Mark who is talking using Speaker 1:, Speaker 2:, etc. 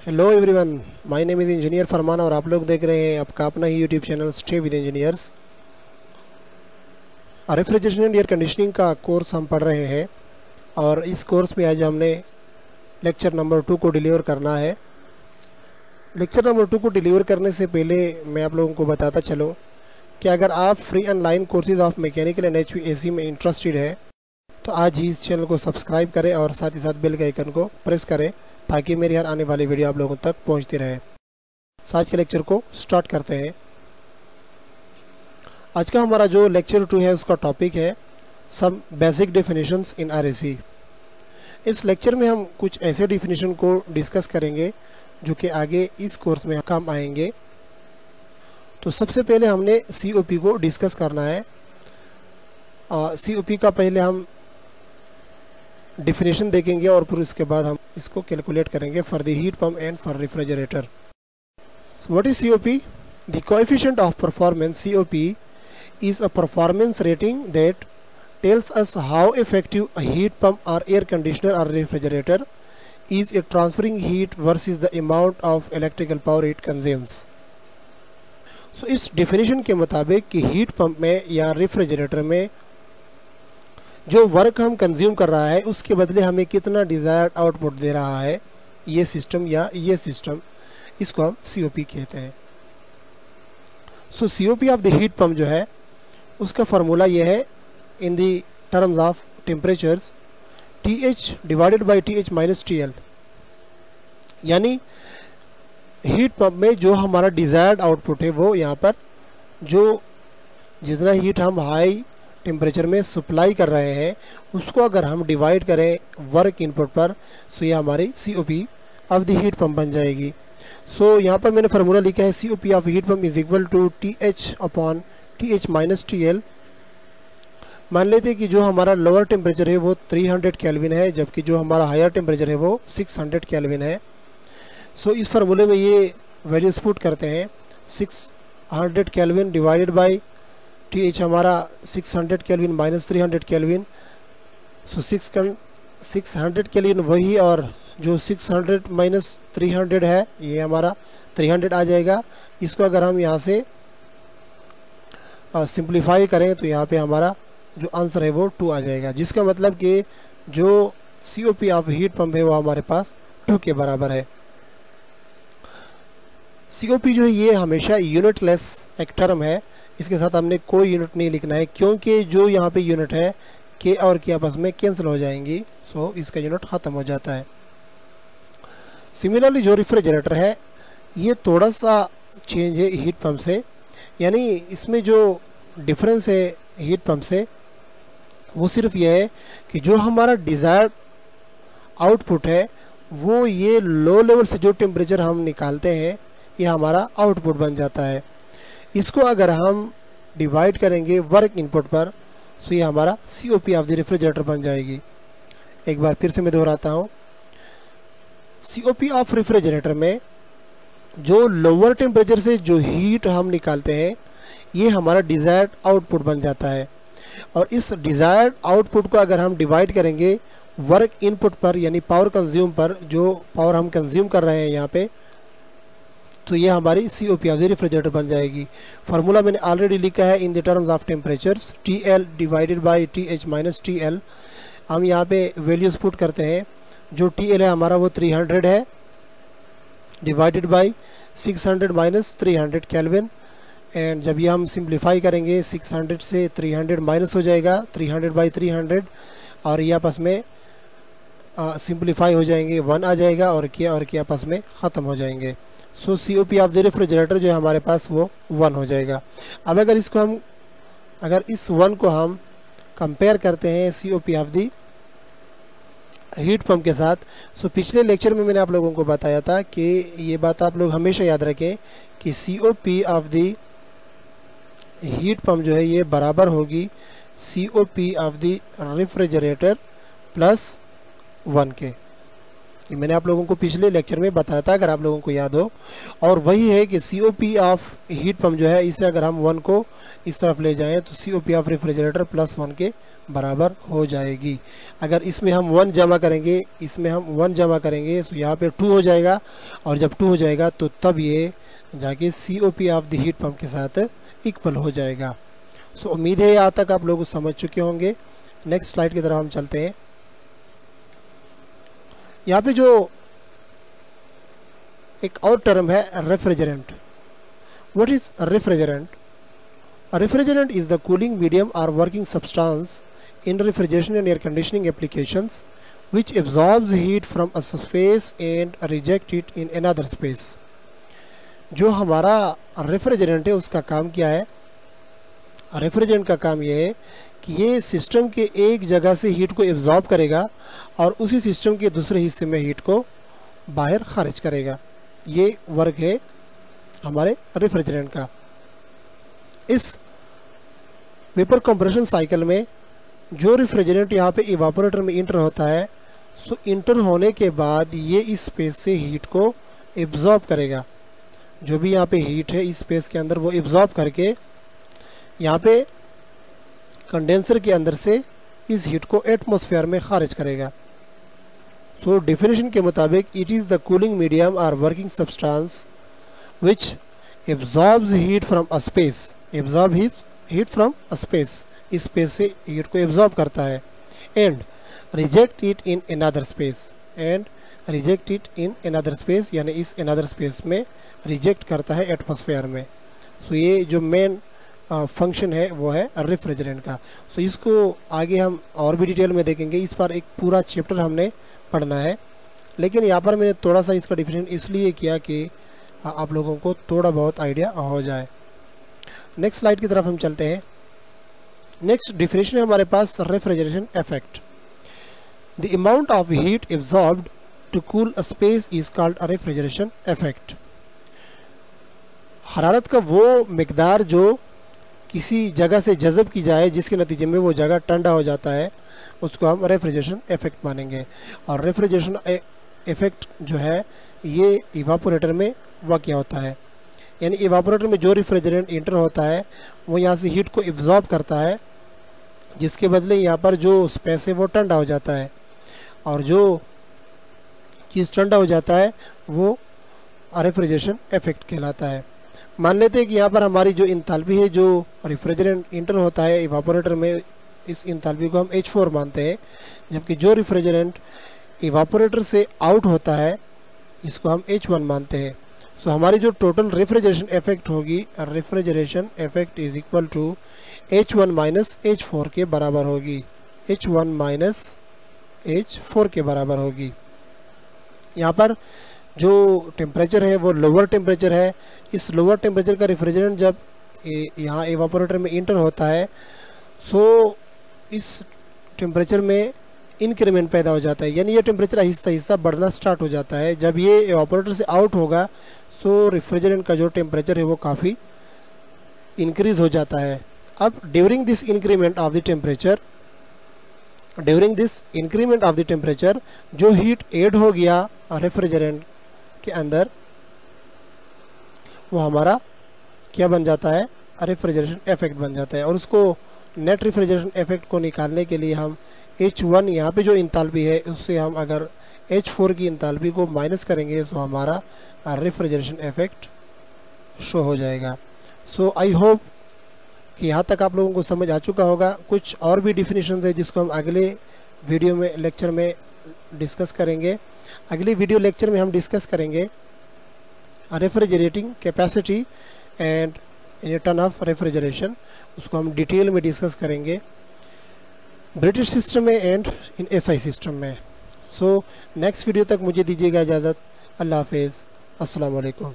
Speaker 1: Hello everyone, my name is engineer Farman और आप लोग देख रहे हैं आपका अपना ही YouTube channel stay with engineers. Refrigeration and air conditioning का कोर्स हम पढ़ रहे हैं और इस कोर्स में आज हमने लेक्चर नंबर 2 को डिलीवर करना है। लेक्चर नंबर 2 को डिलीवर करने से पहले मैं आप लोगों को बताता चलूँ कि अगर आप free online courses of mechanical and HVAC में इंटरेस्टेड है तो आज ही इस चैनल को सब्सक्राइब करें और साथ ही साथ बेल के आइकन को प्रेस करें ताकि मेरी हर आने वाली वीडियो आप लोगों तक पहुंचती रहे। तो आज के लेक्चर को स्टार्ट करते हैं। आज का हमारा जो लेक्चर 2 है उसका टॉपिक है सम बेसिक डेफिनेशंस इन RAC। इस लेक्चर में हम कुछ ऐसे डेफिनेशन को डिस्कस करेंगे जो कि आगे इस कोर्स में काम आएंगे। तो सबसे पहले हमने COP को डिस्कस करना है। COP का पहले हम डेफिनेशन देखेंगे और फिर उसके बाद हम इसको कैलकुलेट करेंगे for the heat pump and for refrigerator. What is COP? The coefficient of performance COP is a performance rating that tells us how effective a heat pump or air conditioner or refrigerator is at transferring heat versus the amount of electrical power it consumes। So इस definition के मुताबिक कि heat pump में या refrigerator में जो work हम consume कर रहा है उसके बदले हमें कितना डिज़ायर्ड आउटपुट दे रहा है ये सिस्टम या ये सिस्टम, इसको हम COP कहते हैं। सो COP of the heat pump जो है उसका फार्मूला ये है in the terms of temperatures TH divided by TH minus TL। यानी हीट पंप में जो हमारा डिज़ायर्ड आउटपुट है वो यहाँ पर जो जितना हीट हम हाई टेम्परेचर में सप्लाई कर रहे हैं उसको अगर हम डिवाइड करें वर्क इनपुट पर तो ये हमारी COP of the heat pump बन जाएगी। सो यहाँ पर मैंने फार्मूला लिखा है COP of heat pump is equal to TH upon TH minus TL। मान लेते हैं कि जो हमारा लोअर टेम्परेचर है वो 300 केल्विन है जबकि जो हमारा हायर टेम्परेचर है वो 600 केल्विन है। सो इस फार्मूले में ये वैल्यूज पुट करते हैं 600 केल्विन डिवाइडेड बाई TH हमारा 600 केल्विन माइनस 300 केल्विन। सो 600 केल्विन वही और जो 600 माइनस 300 है ये हमारा 300 आ जाएगा। इसको अगर हम यहाँ से सिंप्लीफाई करें तो यहाँ पे हमारा जो आंसर है वो 2 आ जाएगा, जिसका मतलब कि जो COP ऑफ हीट पंप है वो हमारे पास 2 के बराबर है। COP जो है ये हमेशा यूनिटलेस एक टर्म है, इसके साथ हमने कोई यूनिट नहीं लिखना है क्योंकि जो यहाँ पे यूनिट है K और K आपस में कैंसिल हो जाएंगी। सो इसका यूनिट ख़त्म हो जाता है। सिमिलरली जो रेफ्रिजरेटर है ये थोड़ा सा चेंज है हीट पंप से, यानी इसमें जो डिफरेंस है हीट पंप से वो सिर्फ ये है कि जो हमारा डिज़ायर्ड आउटपुट है वो ये लो लेवल से जो टेम्परेचर हम निकालते हैं ये हमारा आउटपुट बन जाता है। इसको अगर हम डिवाइड करेंगे वर्क इनपुट पर तो ये हमारा COP ऑफ द रेफ्रिजरेटर बन जाएगी। एक बार फिर से मैं दोहराता हूँ, COP ऑफ रेफ्रिजरेटर में जो लोअर टेम्परेचर से जो हीट हम निकालते हैं ये हमारा डिज़ायर्ड आउटपुट बन जाता है और इस डिज़ायर्ड आउटपुट को अगर हम डिवाइड करेंगे वर्क इनपुट पर यानी पावर कंज्यूम पर, जो पावर हम कंज्यूम कर रहे हैं यहाँ पे, तो ये हमारी COP ऑफ द रेफ्रिजरेटर बन जाएगी। फार्मूला मैंने ऑलरेडी लिखा है in the terms of temperatures TL divided by TH minus TL। हम यहाँ पे वैल्यूज पुट करते हैं, जो TL है हमारा वो 300 है divided by 600 minus 300 kelvin. And जब ये हम सिंप्लीफाई करेंगे 600 से 300 माइनस हो जाएगा 300 बाई 300 और ये आपस में सिंप्लीफाई हो जाएंगे 1 आ जाएगा और के आपस में ख़त्म हो जाएंगे। सो COP ऑफ द रेफ्रिजरेटर जो है हमारे पास वो 1 हो जाएगा। अब अगर इस 1 को हम कंपेयर करते हैं COP of the heat pump के साथ, सो पिछले लेक्चर में मैंने आप लोगों को बताया था कि ये बात आप लोग हमेशा याद रखें कि COP of the heat pump जो है ये बराबर होगी COP of the refrigerator plus 1 के। ये मैंने आप लोगों को पिछले लेक्चर में बताया था अगर आप लोगों को याद हो, और वही है कि COP ऑफ हीट पंप जो है इसे अगर हम 1 को इस तरफ ले जाएं तो COP ऑफ रेफ्रिजरेटर प्लस 1 के बराबर हो जाएगी। अगर इसमें हम 1 जमा करेंगे, इसमें हम 1 जमा करेंगे तो यहाँ पे 2 हो जाएगा, और जब 2 हो जाएगा तो तब ये जाके COP of the heat pump के साथ इक्वल हो जाएगा। सो उम्मीद है यहाँ तक आप लोग समझ चुके होंगे। नेक्स्ट स्लाइड की तरफ हम चलते हैं। यहाँ पे जो एक और टर्म है refrigerant. What is refrigerant? A refrigerant is the cooling medium or working substance in refrigeration and air conditioning applications which absorbs heat from a space and rejects it in another space। जो हमारा refrigerant है उसका काम क्या है? Refrigerant का काम ये है कि ये सिस्टम के एक जगह से हीट को एब्जॉर्ब करेगा और उसी सिस्टम के दूसरे हिस्से में हीट को बाहर खारिज करेगा। ये वर्क है हमारे रेफ्रिजरेंट का। इस वेपर कंप्रेशन साइकिल में जो रेफ्रिजरेंट यहाँ पे इवापोरेटर में इंटर होता है, सो इंटर होने के बाद ये इस स्पेस से हीट को एब्जॉर्ब करेगा। जो भी यहाँ पे हीट है इस स्पेस के अंदर वो एब्जॉर्ब करके यहाँ पे कंडेंसर के अंदर से इस हीट को एटमॉस्फेयर में खारिज करेगा। सो डेफिनेशन के मुताबिक it is the cooling medium और working substance which absorbs heat from a space. Absorb heat from a space, इस स्पेस से हीट को एब्जॉर्ब करता है। And reject it in another space, and reject it in another space, यानी इस another space में reject करता है एटमॉस्फेयर में। सो ये जो मेन फंक्शन है वो है रेफ्रिजरेंट का। सो इसको आगे हम और भी डिटेल में देखेंगे। इस पर एक पूरा चैप्टर हमने पढ़ना है, लेकिन यहाँ पर मैंने थोड़ा सा इसका डिफिनेशन इसलिए किया कि आप लोगों को थोड़ा बहुत आइडिया हो जाए। नेक्स्ट स्लाइड की तरफ हम चलते हैं। नेक्स्ट डिफिनेशन है हमारे पास refrigeration effect. The amount of heat absorbed to cool a space is called a refrigeration effect. हरारत का वो मिकदार जो किसी जगह से जज़ब की जाए जिसके नतीजे में वो जगह ठंडा हो जाता है, उसको हम रेफ्रिजरेशन इफेक्ट मानेंगे। और रेफ्रिजरेशन इफेक्ट जो है ये इवापोरेटर में वाक़या होता है, यानी इवापोरेटर में जो रेफ्रिजरेंट इंटर होता है वो यहाँ से हीट को एब्जॉर्ब करता है, जिसके बदले यहाँ पर जो स्पेस है वो ठंडा हो जाता है, और जो चीज़ ठंडा हो जाता है वो रेफ्रिजरेशन इफेक्ट कहलाता है। मान लेते हैं कि यहाँ पर हमारी जो इंथैल्पी है, जो रेफ्रिजरेंट इंटर होता है इवापोरेटर में, इस इंथैल्पी को हम H4 मानते हैं, जबकि जो रेफ्रिजरेंट इवापोरेटर से आउट होता है इसको हम H1 मानते हैं। सो हमारी जो टोटल रेफ्रिजरेशन इफेक्ट होगी, refrigeration effect is equal to H1 minus H4 के बराबर होगी। H1 माइनस H4 के बराबर होगी। यहाँ पर जो टेम्परेचर है वो लोअर टेम्परेचर है। इस लोअर टेम्परेचर का रेफ्रिजरेंट जब यहाँ इवापोरेटर में इंटर होता है, सो इस टेम्परेचर में इंक्रीमेंट पैदा हो जाता है, यानी ये टेम्परेचर आहिस्ता आहिस्ता बढ़ना स्टार्ट हो जाता है। जब ये इवापोरेटर से आउट होगा, सो रेफ्रिजरेंट का जो टेम्परेचर है वो काफ़ी इंक्रीज हो जाता है। अब during this increment of the temperature जो हीट ऐड हो गया रेफ्रिजरेंट के अंदर, वो हमारा क्या बन जाता है? रेफ्रिजरेशन इफेक्ट बन जाता है। और उसको नेट रेफ्रिजरेशन इफेक्ट को निकालने के लिए हम H1 यहाँ पे जो इंथैल्पी है उससे हम अगर H4 की इंथैल्पी को माइनस करेंगे तो हमारा रेफ्रिजरेशन इफेक्ट शो हो जाएगा। सो आई होप कि यहाँ तक आप लोगों को समझ आ चुका होगा। कुछ और भी डिफिनीशन है जिसको हम अगले वीडियो में लेक्चर में डिस्कस करेंगे। अगले वीडियो लेक्चर में हम डिस्कस करेंगे refrigerating capacity and in term of refrigeration. उसको हम डिटेल में डिस्कस करेंगे ब्रिटिश सिस्टम में एंड इन SI सिस्टम में। सो नेक्स्ट वीडियो तक मुझे दीजिएगा इजाज़त। अल्लाह हाफिज़, अस्सलाम वालेकुम।